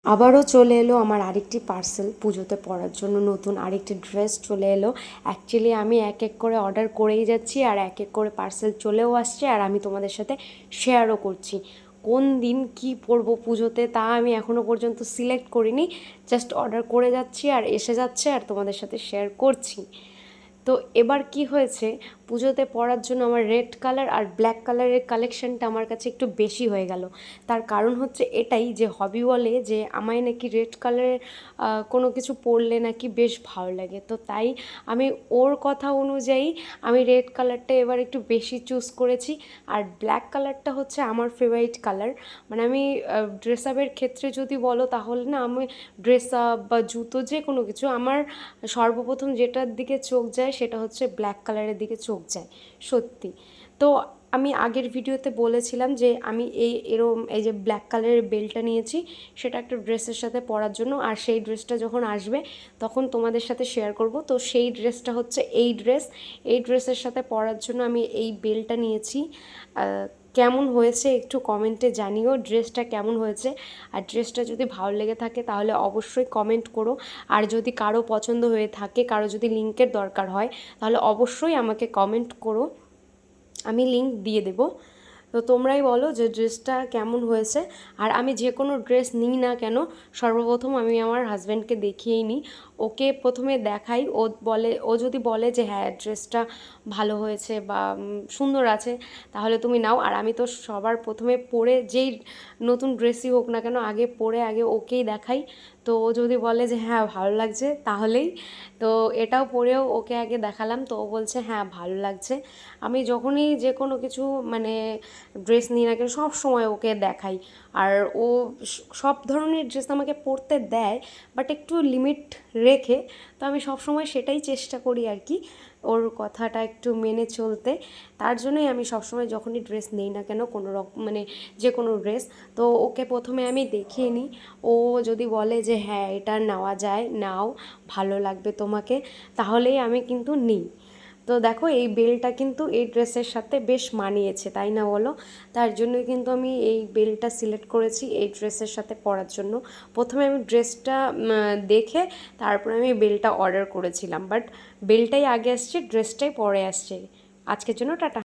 আবারও চলে এলো আমার আরেকটি পার্সেল পুজোতে পরার জন্য, নতুন আরেকটি ড্রেস চলে এলো। অ্যাকচুয়ালি আমি এক এক করে অর্ডার করেই যাচ্ছি আর এক এক করে পার্সেল চলেও আসছে, আর আমি তোমাদের সাথে শেয়ারও করছি। কোন দিন কি পরবো পুজোতে তা আমি এখনও পর্যন্ত সিলেক্ট করিনি, জাস্ট অর্ডার করে যাচ্ছি আর এসে যাচ্ছে আর তোমাদের সাথে শেয়ার করছি। তো এবার কি হয়েছে, পুজোতে পরার জন্য আমার রেড কালার আর ব্ল্যাক কালারের কালেকশানটা আমার কাছে একটু বেশি হয়ে গেল। তার কারণ হচ্ছে এটাই যে হবি বলে যে আমায় নাকি রেড কালারের কোনো কিছু পরলে নাকি বেশ ভালো লাগে, তো তাই আমি ওর কথা অনুযায়ী আমি রেড কালারটা এবার একটু বেশি চুজ করেছি। আর ব্ল্যাক কালারটা হচ্ছে আমার ফেভারিট কালার। মানে আমি ড্রেস আপের ক্ষেত্রে যদি বলো তাহলে না, আমি ড্রেস আপ বা জুতো যে কোনো কিছু আমার সর্বপ্রথম যেটার দিকে চোখ যায় সেটা হচ্ছে ব্ল্যাক কালারের দিকে চোখ যায় সত্যি। তো আমি আগের ভিডিওতে বলেছিলাম যে আমি এই যে ব্ল্যাক কালারের বেল্টটা নিয়েছি সেটা একটা ড্রেসের সাথে পরার জন্য, আর সেই ড্রেসটা যখন আসবে তখন তোমাদের সাথে শেয়ার করব। তো সেই ড্রেসটা হচ্ছে এই ড্রেসের সাথে পরার জন্য আমি এই বেল্টটা নিয়েছি। কেমন হয়েছে একটু কমেন্টে জানিও ড্রেসটা কেমন হয়েছে, আর ড্রেসটা যদি ভালো লেগে থাকে তাহলে অবশ্যই কমেন্ট করো। আর যদি কারো পছন্দ হয়ে থাকে, কারো যদি লিংকের দরকার হয় তাহলে অবশ্যই আমাকে কমেন্ট করো, আমি লিংক দিয়ে দেবো। তো তোমরাই বলো যে ড্রেসটা কেমন হয়েছে। আর আমি যে কোনো ড্রেস নিই না কেন, সর্বপ্রথম আমি আমার হাজব্যান্ডকে দেখিয়েই নিই, ওকে প্রথমে দেখাই। ও যদি বলে যে হ্যাঁ ড্রেসটা ভালো হয়েছে বা সুন্দর আছে তাহলে তুমি নাও। আর আমি তো সবার প্রথমে পরে যেই নতুন ড্রেসই হোক না কেন আগে পরে আগে ওকেই দেখাই। তো ও যদি বলে যে হ্যাঁ ভালো লাগছে তাহলেই, তো এটাও পরেও ওকে আগে দেখালাম, তো ও বলছে হ্যাঁ ভালো লাগছে। আমি যখনই যে কোনো কিছু মানে ড্রেস নিই না কেন সব সময় ওকে দেখাই। আর ও সব ধরনের ড্রেস আমাকে পরতে দেয়, বাট একটু লিমিট রেখে। তো আমি সব সময় সেটাই চেষ্টা করি আর কি, ওর কথাটা একটু মেনে চলতে। তার জন্যই আমি সবসময় যখনই ড্রেস নেই না কেন কোনো রকম মানে যে কোনো ড্রেস, তো ওকে প্রথমে আমি দেখিয়ে নিই। ও যদি বলে যে হ্যাঁ এটা নেওয়া যায় নাও, ভালো লাগবে তোমাকে, তাহলেই আমি কিন্তু নিই। তো দেখো এই বেলটা কিন্তু এই ড্রেসের সাথে বেশ মানিয়েছে, তাই না বলো? তার জন্যই কিন্তু আমি এই বেলটা সিলেক্ট করেছি এই ড্রেসের সাথে পরার জন্য। প্রথমে আমি ড্রেসটা দেখে তারপরে আমি বেলটা অর্ডার করেছিলাম, বাট বেলটাই আগে আসছে, ড্রেসটাই পরে আসছে। আজকের জন্য টাটা।